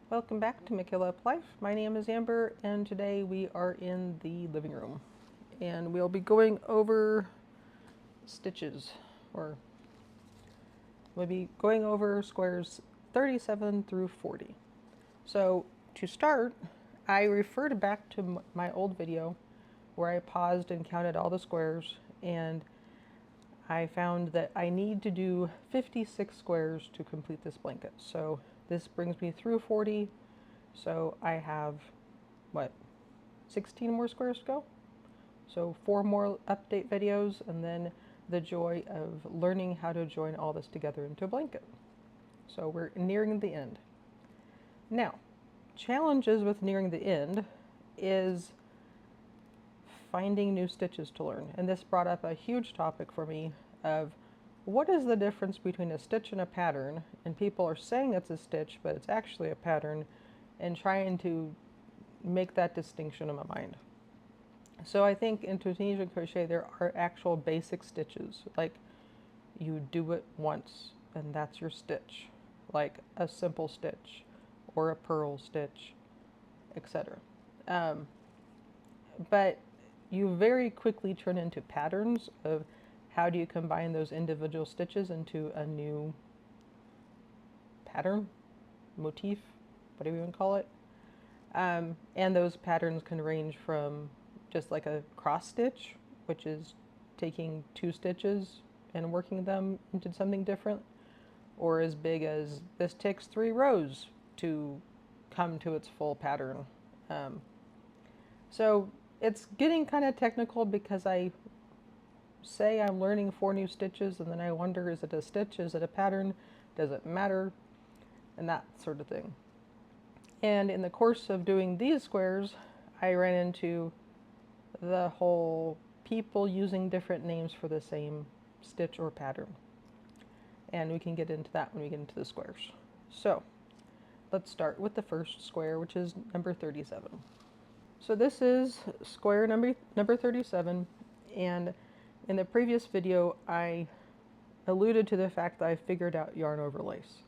Welcome back to Michaela Up Life. My name is Amber and today we are in the living room and we'll be going over stitches, or we'll be going over squares 37 through 40. So to start, I referred back to my old video where I paused and counted all the squares, and I found that I need to do 56 squares to complete this blanket. So this brings me through 40. So I have, what, 16 more squares to go? So 4 more update videos, and then the joy of learning how to join all this together into a blanket. So we're nearing the end. Now, challenges with nearing the end is finding new stitches to learn. And this brought up a huge topic for me of what is the difference between a stitch and a pattern, and people are saying it's a stitch, but it's actually a pattern, and trying to make that distinction in my mind. So I think in Tunisian crochet there are actual basic stitches, like you do it once and that's your stitch, like a simple stitch or a purl stitch, etc. But you very quickly turn into patterns of how do you combine those individual stitches into a new pattern, motif, whatever you want to call it. And those patterns can range from just like a cross stitch, which is taking 2 stitches and working them into something different, or as big as this takes 3 rows to come to its full pattern. So it's getting kind of technical because I say I'm learning 4 new stitches and then I wonder, is it a stitch, is it a pattern, does it matter, and that sort of thing. And in the course of doing these squares, I ran into the whole people using different names for the same stitch or pattern. And we can get into that when we get into the squares. So let's start with the first square, which is number 37. So this is square number 37, and in the previous video I alluded to the fact that I figured out yarn over lace.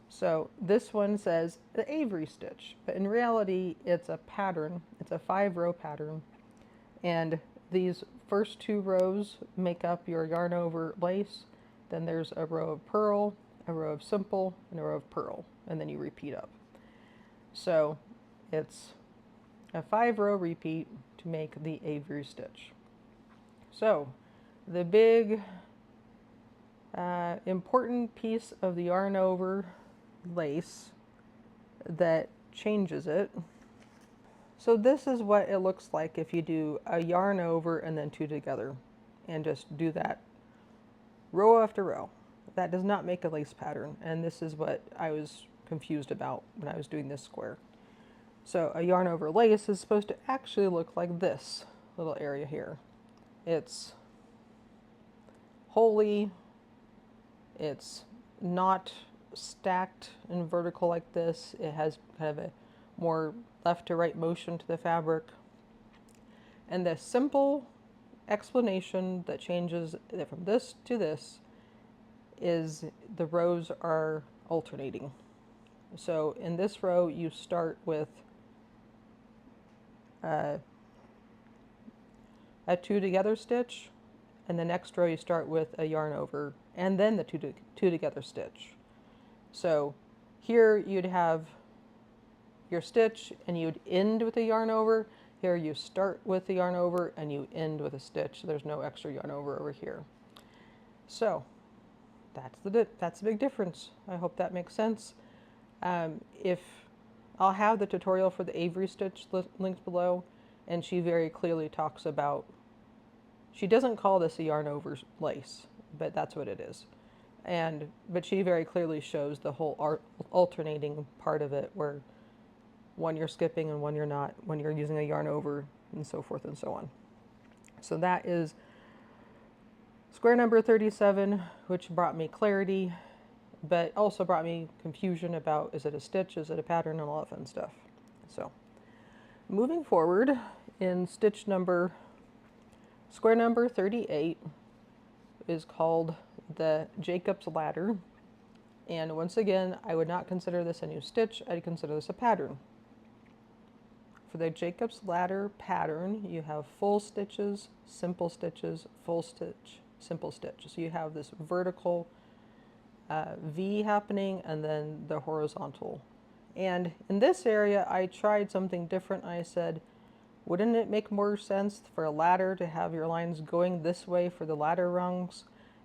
So this one says the Avery stitch, but in reality it's a pattern. It's a 5-row pattern, and these first 2 rows make up your yarn over lace. Then there's a row of purl, a row of simple, and a row of purl, and then you repeat up. So it's a 5-row repeat to make the Avery stitch. So the big important piece of the yarn over lace that changes it. So this is what it looks like if you do a yarn over and then 2 together, and just do that row after row. That does not make a lace pattern, and this is what I was confused about when I was doing this square. So a yarn over lace is supposed to actually look like this little area here. It's wholly, it's not stacked and vertical like this. It has kind of a more left to right motion to the fabric. And the simple explanation that changes from this to this is the rows are alternating. So in this row you start with a 2 together stitch, and the next row you start with a yarn over and then the 2 together stitch. So here you'd have your stitch and you'd end with a yarn over. Here you start with the yarn over and you end with a stitch. There's no extra yarn over here. So that's the big difference. I hope that makes sense. If I'll have the tutorial for the Avery stitch linked below, and she very clearly talks about, she doesn't call this a yarn over lace, but that's what it is. But she very clearly shows the whole alternating part of it, where one you're skipping and one you're not, when you're using a yarn over, and so forth and so on. So that is square number 37, which brought me clarity, but also brought me confusion about, is it a stitch, is it a pattern, and all that fun stuff. So moving forward, in square number 38 is called the Jacob's ladder, And once again, I would not consider this a new stitch, I'd consider this a pattern. For the Jacob's Ladder pattern, you have full stitches, full stitch, simple stitch. So you have this vertical V happening and then the horizontal. And in this area, I tried something different. I said, wouldn't it make more sense for a ladder to have your lines going this way for the ladder rungs?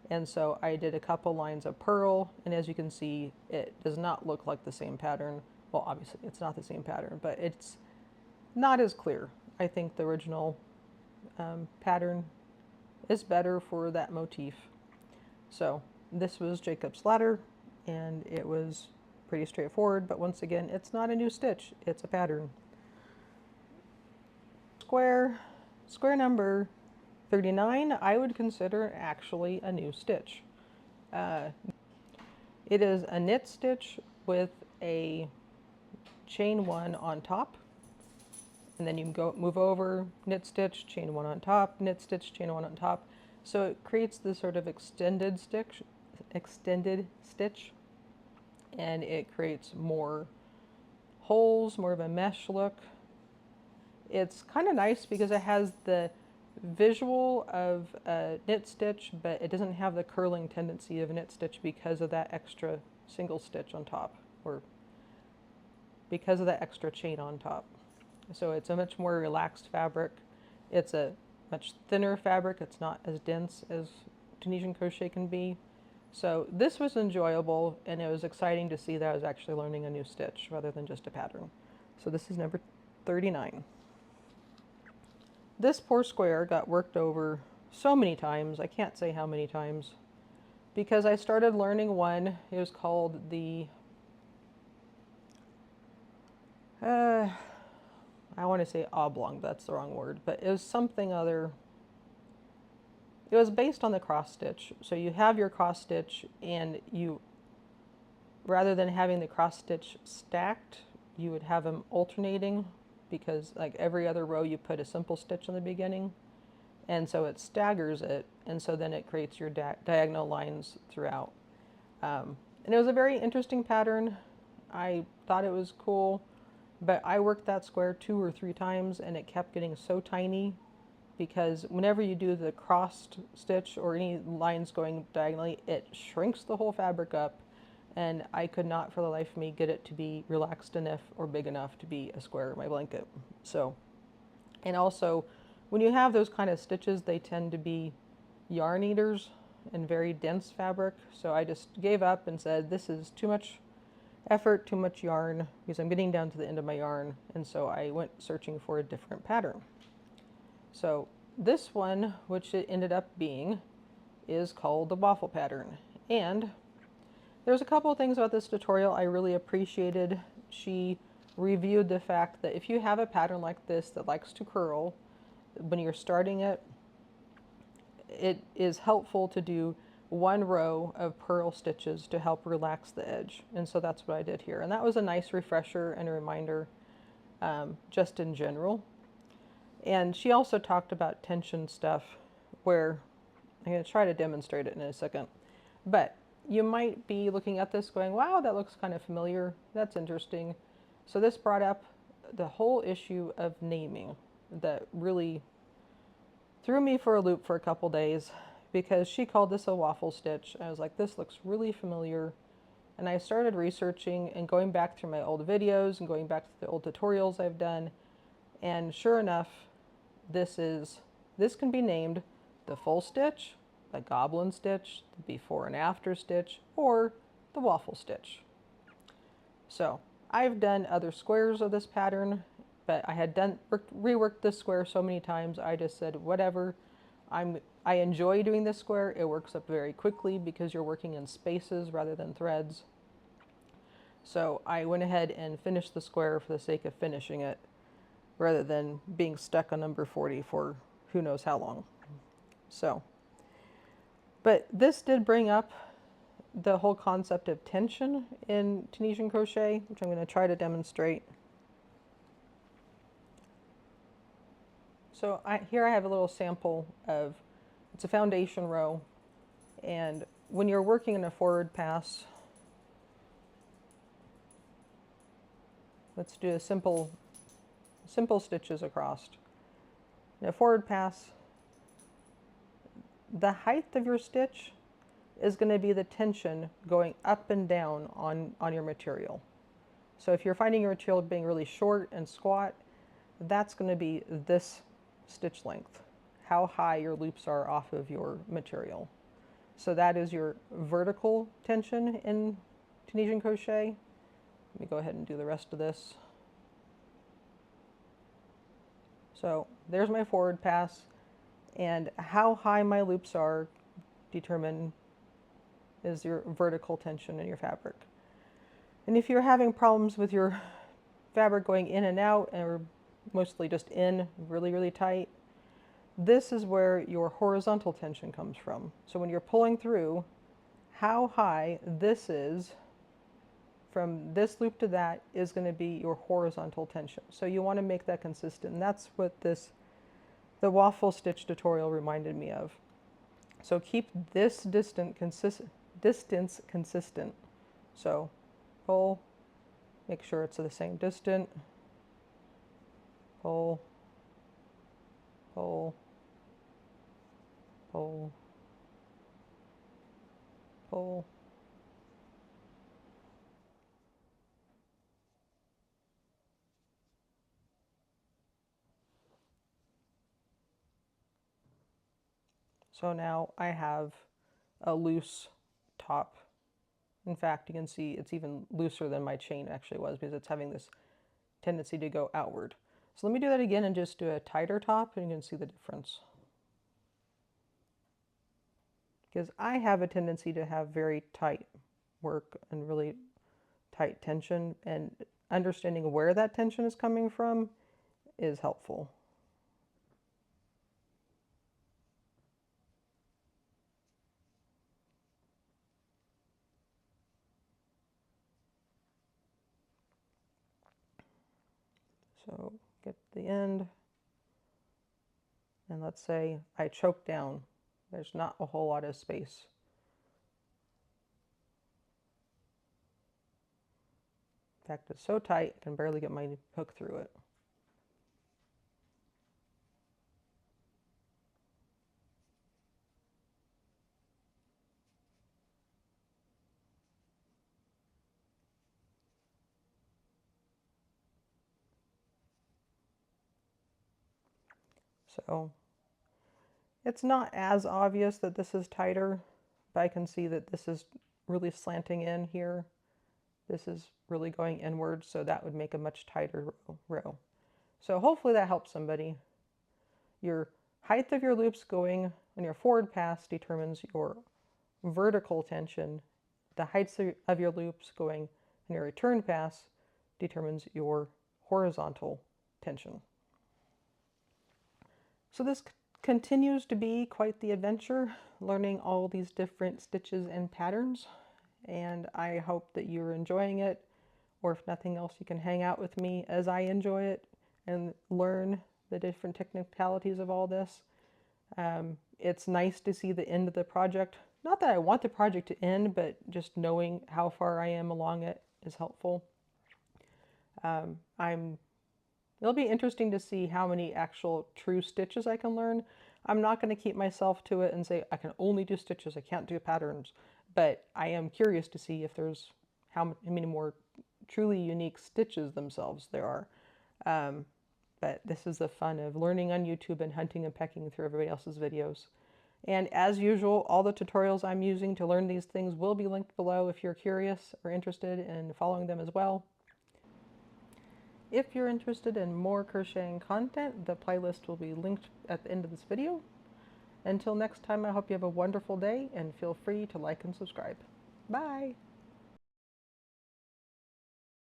And so I did a couple lines of purl, and as you can see, it does not look like the same pattern. Well, obviously it's not the same pattern, but it's not as clear. I think the original pattern is better for that motif. So this was Jacob's Ladder, and it was pretty straightforward, but once again, it's not a new stitch, it's a pattern. Square number 39, I would consider actually a new stitch. It is a knit stitch with a chain 1 on top, and then you can move over, knit stitch, chain 1 on top, knit stitch, chain 1 on top. So it creates this sort of extended stitch, and it creates more holes, more of a mesh look. It's kind of nice because it has the visual of a knit stitch, but it doesn't have the curling tendency of a knit stitch because of that extra single stitch on top, or because of that extra chain on top. So it's a much more relaxed fabric. It's a much thinner fabric. It's not as dense as Tunisian crochet can be. So this was enjoyable, and it was exciting to see that I was actually learning a new stitch rather than just a pattern. So this is number 39. This poor square got worked over so many times, I can't say how many times, because I started learning one. It was called the, I want to say oblong, but that's the wrong word, but it was something other. It was based on the cross stitch. So you have your cross stitch, and you, rather than having the cross stitch stacked, you would have them alternating, because like every other row you put a simple stitch in the beginning, and so it staggers it, and so then it creates your diagonal lines throughout. And it was a very interesting pattern. I thought it was cool, but I worked that square 2 or 3 times, and it kept getting so tiny, because whenever you do the crossed stitch or any lines going diagonally, it shrinks the whole fabric up, and I could not for the life of me get it to be relaxed enough or big enough to be a square of my blanket. So, and also when you have those kind of stitches, they tend to be yarn eaters and very dense fabric. So I just gave up and said, this is too much effort, too much yarn, because I'm getting down to the end of my yarn. And so I went searching for a different pattern. So this one, which it ended up being, is called the Waffle pattern. And there's a couple of things about this tutorial I really appreciated. She reviewed the fact that if you have a pattern like this that likes to curl, when you're starting it, it is helpful to do 1 row of purl stitches to help relax the edge. And so that's what I did here. And that was a nice refresher and a reminder, just in general. And she also talked about tension stuff, where I'm going to try to demonstrate it in a second. But you might be looking at this going, wow, that looks kind of familiar. That's interesting. So this brought up the whole issue of naming that really threw me for a loop for a couple days, because she called this a waffle stitch. I was like, this looks really familiar. And I started researching and going back through my old videos and going back to the old tutorials I've done. And sure enough, this can be named the full stitch, the goblin stitch, the before and after stitch, or the waffle stitch. So I've done other squares of this pattern, but I had reworked this square so many times, I just said, whatever. I enjoy doing this square. It works up very quickly because you're working in spaces rather than threads. So I went ahead and finished the square for the sake of finishing it, rather than being stuck on number 40 for who knows how long. So, but this did bring up the whole concept of tension in Tunisian crochet, which I'm going to try to demonstrate. So here I have a little sample of, it's a foundation row, and when you're working in a forward pass, let's do a simple stitches across. Now forward pass, the height of your stitch is going to be the tension going up and down on your material. So if you're finding your material being really short and squat, that's going to be this stitch length, how high your loops are off of your material. So that is your vertical tension in Tunisian crochet. Let me go ahead and do the rest of this. So there's my forward pass, and how high my loops are determined is your vertical tension in your fabric. And if you're having problems with your fabric going in and out, or mostly just in really, really tight, this is where your horizontal tension comes from. So when you're pulling through, how high this is from this loop to that is going to be your horizontal tension. So you want to make that consistent. And that's what the waffle stitch tutorial reminded me of. So keep this distance consistent. So pull, make sure it's the same distance, pull, pull, pull, pull. So now I have a loose top. In fact, you can see it's even looser than my chain actually was, because it's having this tendency to go outward. So let me do that again and just do a tighter top, and you can see the difference. Because I have a tendency to have very tight work and really tight tension, and understanding where that tension is coming from is helpful. So get the end, and let's say I choke down. There's not a whole lot of space. In fact, it's so tight I can barely get my hook through it. So it's not as obvious that this is tighter, but I can see that this is really slanting in here. This is really going inward, so that would make a much tighter row. So hopefully that helps somebody. Your height of your loops going on your forward pass determines your vertical tension. The heights of your loops going on your return pass determines your horizontal tension. So this continues to be quite the adventure, learning all these different stitches and patterns, and I hope that you're enjoying it, or if nothing else, you can hang out with me as I enjoy it and learn the different technicalities of all this. It's nice to see the end of the project. Not that I want the project to end, but just knowing how far I am along it is helpful. It'll be interesting to see how many actual true stitches I can learn. I'm not going to keep myself to it and say I can only do stitches, I can't do patterns, but I am curious to see if there's how many more truly unique stitches themselves there are. But this is the fun of learning on YouTube and hunting and pecking through everybody else's videos. And as usual, all the tutorials I'm using to learn these things will be linked below if you're curious or interested in following them as well. If you're interested in more crocheting content, the playlist will be linked at the end of this video. Until next time, I hope you have a wonderful day, and feel free to like and subscribe. Bye!